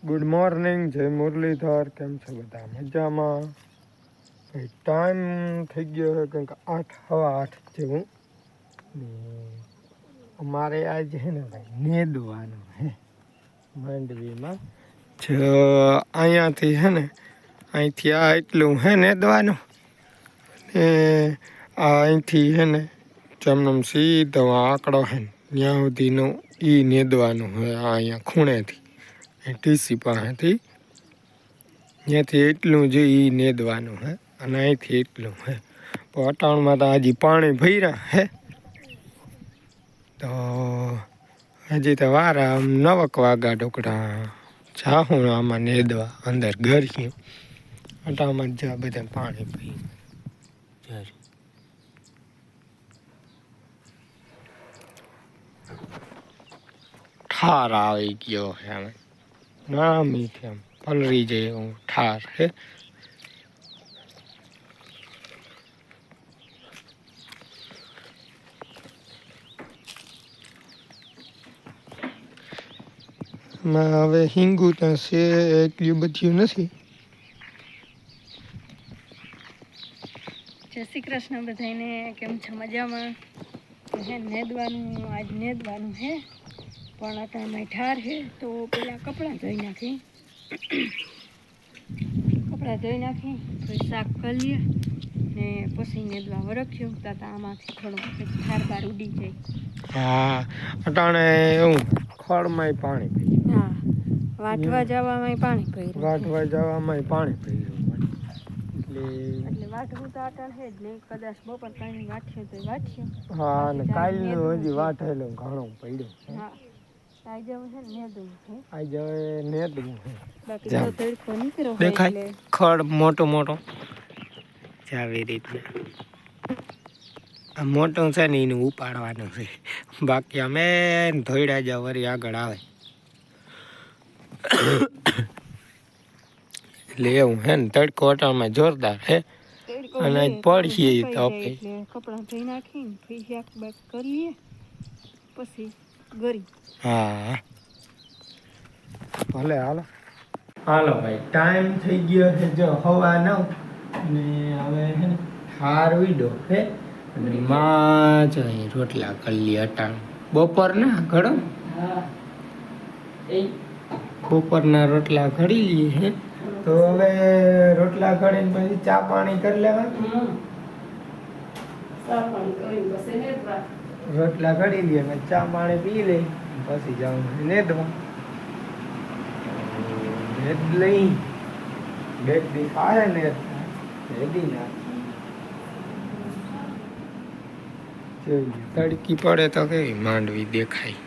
Good morning, જય મુરલીધર. કેમ છો બધા? મજામાં? ટાઈમ થઈ ગયો છે કંઈક 8:15 જેવું. અમારે આજ છે ને ભાઈ નેદવાનું હે માંડવીમાં. અહીંયાથી છે ને અહીંથી આ એટલું હે નેદવાનું ને અહીંથી છે ને જમનમ સીધો આંકડો છે ને ત્યાં સુધીનું એ નેદવાનું હોય. અહીંયા ખૂણેથી ટીસી પાસેથી ત્યાંથી એટલું જ એ નેદવાનું હે અને અહીંથી એટલું હે. પણ અટાણમાં તો હજી પાણી ભર્યા હે તો હજી તો વાર આમ 9 વાગા ઢોકળા જાહું આમાં નેદવા અંદર ગરશું. અટાણમાં જ બધા પાણી પી જાય. ઠાર આવી ગયો હે અમે ના મીઠે આમ પલરી જાય એવું ઠાર હે. હવે હિંગુ ત્યાં છે એટલું બધું નથી. જય શ્રી કૃષ્ણ બધાને. કેમ છો? મજામાં? હે નેદવાનું આજ નેદવાનું હે પણ અટાણમાં ઠાર છે તો પેલા કપડાં ધોઈ નાખી પછી શાક કરી લઈએ ને પછી નેદવા વરખ્યું તો આમાંથી થોડું ઠાર બાર ઉડી જાય. હા અટાણે એવું ખળમાંય પાણી પી. હા વાટવા જવામાં પાણી પીરું. વાટવા જવામાં પાણી પીરું એટલે વાટવું તો અટાણ છે જ નહીં. કદાચ બપોર પાણી વાટશું તો વાટશું. હા ને કાલનું હજી વાટેલું ઘણું પડ્યું. હા આજે છે નેદવું છે. આજે નેદવું છે. બાકી તો તડકો નીકળ્યો દેખાય ખડ મોટો મોટો આવી રીતે આ મોટું છે ને એનું ઉપાડવાનું છે. બાકી અમે ધોઈડા જ વળી આગળ આવે એટલે એવું હે ને. તડકો અટાણમાં જોરદાર હે અને પડીએ તો કપડાં ધોઈ નાખીને પછી શાક બાક કરી લઈએ પછી ગરી. હા ભલે હાલો ભાઈ. ટાઈમ થઈ ગયો છે જો 9:15 ને હવે હે ને ઠાર વીડો હે અને માં જ અહીં રોટલા કરી લે અટાણ બપોરના ઘડો. બપોરના રોટલા ઘડી લઈએ હે તો હવે રોટલા ઘડીને પછી ચા પાણી કરી લેવા. રોટલા ઘડી લઈએ ને ચા પાણી પી લઈ પછી જાઉં નેદવા. નેદ લઈ બેગ દી ખાય ને નેદી નાખી. તડકી પડે તો કેવી માંડવી દેખાય.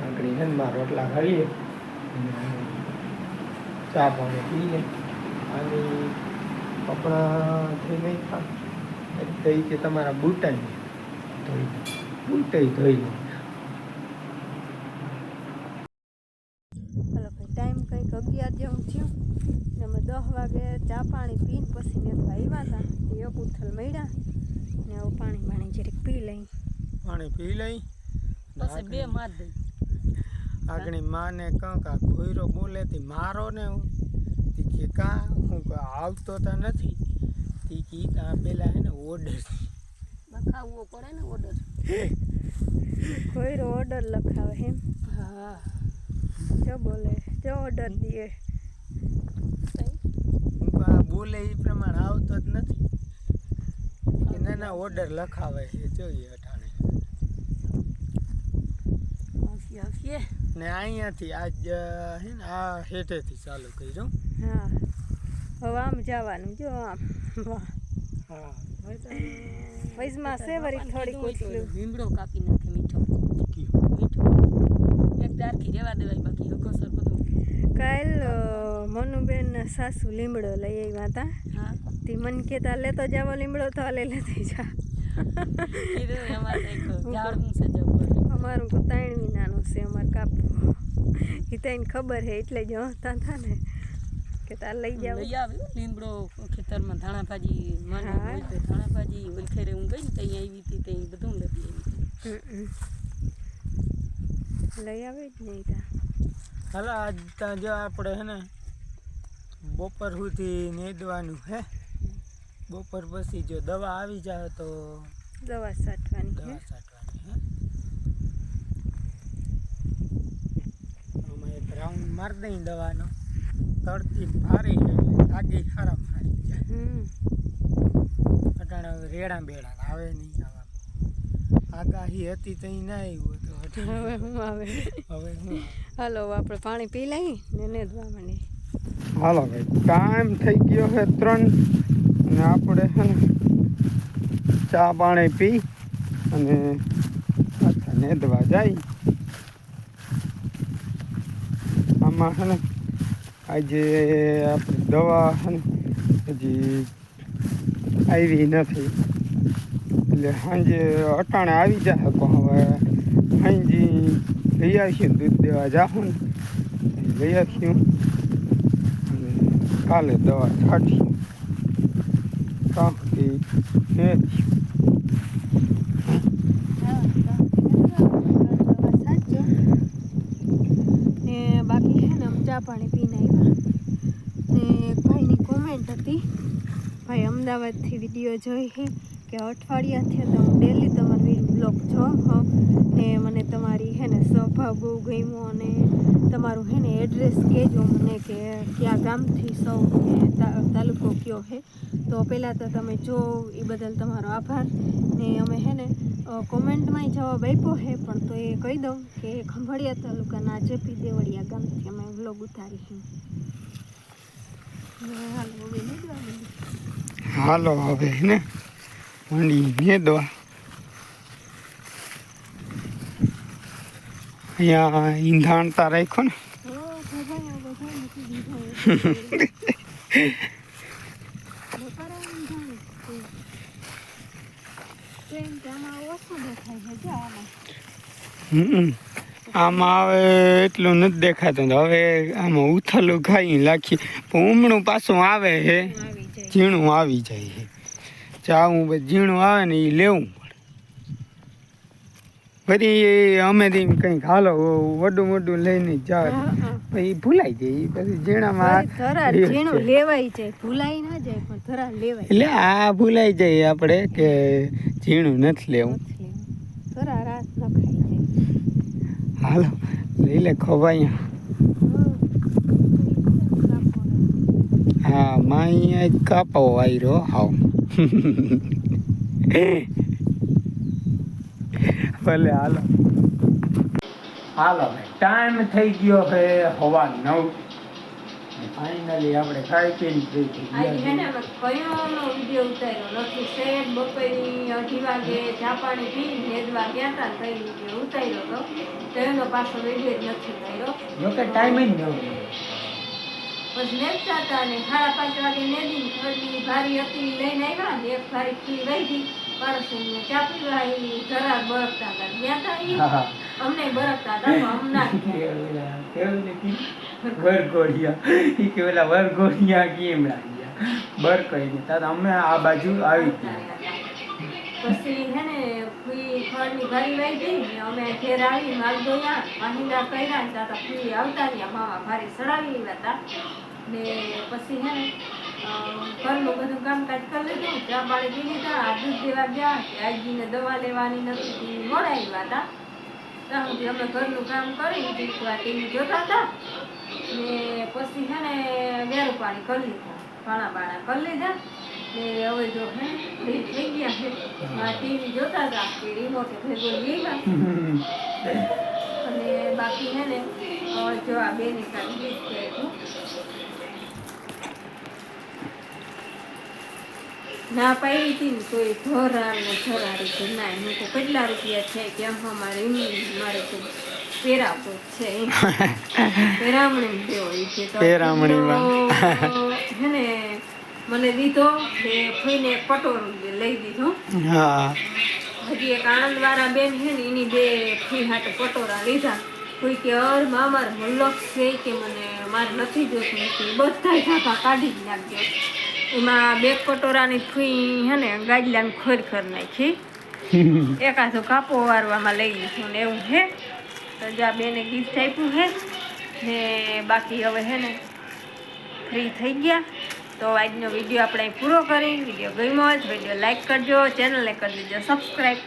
આંકડી છે ને રોટલા ખાઈએ ચા પાણી પીએ અને કપડાં થઈ નહીં ખા એટલે કે તમારા બૂટાઈ ધોઈ ધોઈ. હાલો ભાઈ ટાઈમ કંઈક 11 જેવું થયું ને અમે 10 વાગે ચા પાણી પીને પછી નેદવા આવ્યા હતા. એક ઉથલ મળ્યા ને હવે પાણી જરીક પી લઈ પછી 2 માર દઈ. આગળ માને કાં ભોયરો બોલે તી મારો ને હું તી કે કાં હું આવતો તો નથી તી કી પેલા હે ને ઓર્ડર લખાવવો પડે ને ઓર્ડર. ભોયરો ઓર્ડર લખાવે એમ. હા જો બોલે જો ઓર્ડર દે હું બોલે એ પ્રમાણે આવતો જ નથી કે ના ઓર્ડર લખાવે છે. જોઈએ અટાણે આવશે ને અહીંયાથી આજ હે ને આ હેઠેથી ચાલુ કર્યું. હા હવે આમ જવાનું જો આમ. હા વૈજમાં છે વળી થોડીક ઓછલું લીમડો કાપી નાખે મીઠો એક દારકી રેવા દેવાય બાકી હકોસર બધું. કાલ મનુબેન સાસુ લીમડો લઈ આવ્યા હતા. હા તે મન કહેતા લેતો જાવો લીમડો તો લેતી જા. અમારું તો 3 મહિનાનું છે અમારે કાપવું. એ તને ખબર છે એટલે જ હસતા હતા ને કે તાર લઈ જાવ. લઈ આવે લીમડો ખેતરમાં ધાણા ભાજી ધાણા ભાજી ઓલખેરે હું ગઈ ને ત્યાં આવી હતી ત્યાં બધું લઈ આવી. લઈ આવે જ નહીં તા. હાલો આજ ત્યાં જો આપણે હે ને બપોર સુધી નેદવાનું હે. બપોર પછી જો દવા આવી જાય તો દવા છાંટવાની દવા હે. છાંટવાની હે. આમાં એક રાઉન્ડ મારી દઈ દવાનો તળતી ફારી આગી ખરાબ ફારી જાય. અટાણે હવે રેડા બેડા આવે નહીં આવા. આગાહી હતી તો ના આવ્યું તો હવે હું આવે. હવે હું હાલો આપણે પાણી પી લઈ ને નેદવા માંડી. હાલો ભાઈ ટાઈમ થઈ ગયો છે 3 અને આપણે છે ને ચા પાણી પી અને પાછા નેદવા જાય. આમાં છે ને આજે આપણે દવા છે ને હજી આવી નથી એટલે સાંજે અટાણે આવી જશે પણ હવે સાંજે લઈ આવીશું દૂધ દેવા જાઉં ને લઈ આવીશું અને કાલે દવા છાંટીશું કાંકથી ને બાકી છે ને ચા પાણી પીને આવ્યા ને ભાઈની કોમેન્ટ હતી, ભાઈ અમદાવાદથી વિડીયો જોઈ છે કે અઠવાડિયાથી તો હું ડેલી તમારી બ્લોગ જોઉં ને મને તમારી હે ને સ્વભાવ બહુ ગમ્યો અને તમારું હે ને એડ્રેસ કહેજો મને કે કયા ગામથી સૌ ને તાલુકો કયો છે. તો પહેલાં તો તમે જો એ બદલ તમારો આભાર ને અમે હે ને કોમેન્ટમાંય જવાબ આપ્યો છે પણ તો એ કહી દઉં કે ખંભાળિયા તાલુકાના જેપી દેવળિયા ગામથી અમે વ્લોગ ઉતારી છે. હાલો હવે ને મંડી નેદવા. અહીંયા ઈંધાણતા રાખ્યો ને આમાં હવે એટલું નથી દેખાતું હવે આમાં ઉથલું ખાઈ નાખી પણ ઉમણું પાછું આવે છે ઝીણું આવી જાય છે. ચાવું ઝીણું આવે ને એ લેવું પડે ફરી અમે કંઈક હાલો વડું મોટું લઈને જાવ પછી ભૂલાઈ જાય પછી ઝીણામાં લેવાઈ જાય ભૂલાઈ ના જાય પણ થરા લેવાય એટલે આ ભૂલાઈ જાય આપણે કે ઝીણું નથી લેવું થરા રાત ન ખાઈ જાય. હાલો લઈ લે ખવાય. હા માં અહીંયા જ કાપો વાયરો હાવ ભલે હાલો હાલો ભાઈ ટાઈમ થઈ ગયો છે 9:15. ફાઇનલી આપણે ખાઈ પીને ફ્રી થઈ ગયા. કયોનો વિડીયો ઉતાર્યો નથી શેર બપોરની 2:30 વાગે ચા પાણી પી નેદવા ગયા હતા કઈ વિડીયો ઉતાર્યો હતો તો એનો પાછો વિડીયો જ નથી ઉતાર્યો. જોકે ટાઈમ જ ન પછી નેદતા હતા અને 5:30 વાગે નેદીને થોડી ભારી હતી લઈને આવ્યા ને એક ભારી ફી વહી ગઈ પાડોશીને ચા પીવા એ જરા બરકતા હતા ગયા હતા અમને બરકતા હતા તો હમણાં વરઘોડિયા એ કે ઓલા વરઘોડિયા કેમ લાગ્યા બર કઈ નતા અમે આ બાજુ આવી ગયા. પછી હે ને ફી ખડની ભારી વહી ગઈ ને અમે ઘેર આવી માલ ધોયા વાહિંદા કર્યા હતા તો ફી આવતા રહ્યા મામા ભારી ચડાવી હતા ને પછી હે ને ઘરનું બધું કામકાજ કરી લીધું ચા પાણી પી લીધા આ દૂધ દેવા ગયા આજીને દવા લેવાની નથી મોડા આવ્યા હતા ત્યાં સુધી અમે ઘરનું કામ કરી ટીવી જોતા હતા ને પછી હે ને વેરું પાણી કરી લીધા ભાણા બાણા કરી લીધા ને હવે જો હે ફ્રી થઈ ગયા છે ટીવી જોતા હતા કે રિમોટ ભેગો લીધા અને બાકી હે ને જો આ બેની કાઢી દીધું ના પાડી હતી ને કોઈ ધોરા ને ધરાડી છે ના એનું તો કેટલા રૂપિયા છે કે મારે મારે તો પેરાપો છે પેરામણી દેવો એ છે તો હે ને મને દીધો ને ફઈને પટોરું લઈ દીધો. હજી એક આણંદ વાળા બેન છે ને એની 2 ફી હાટે પટોરા લીધા. કોઈ કે મામાર મુલ્લક છે કે મને મારે નથી જોતું બધા ઝાપા કાઢી જ નાખજો. એમાં 2 કટોરાની ફી હે ને ગાજલાને ખોર કરી નાખી એકાદો કાપો વારવામાં લઈ લઈશું ને એવું હે. તો જા બેને ગિફ્ટ આપ્યું હે ને બાકી હવે હે ને ફ્રી થઈ ગયા. તો આજનો વિડીયો આપણે પૂરો કરી. વિડીયો ગમ્યો હોય તો વિડીયો લાઈક કરજો, ચેનલને કરી દેજો સબસ્ક્રાઈબ.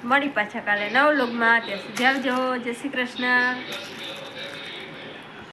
મળી પાછા કાલે નવ વ્લોગમાં. ત્યાં સુધી આવજો. જય શ્રી કૃષ્ણ.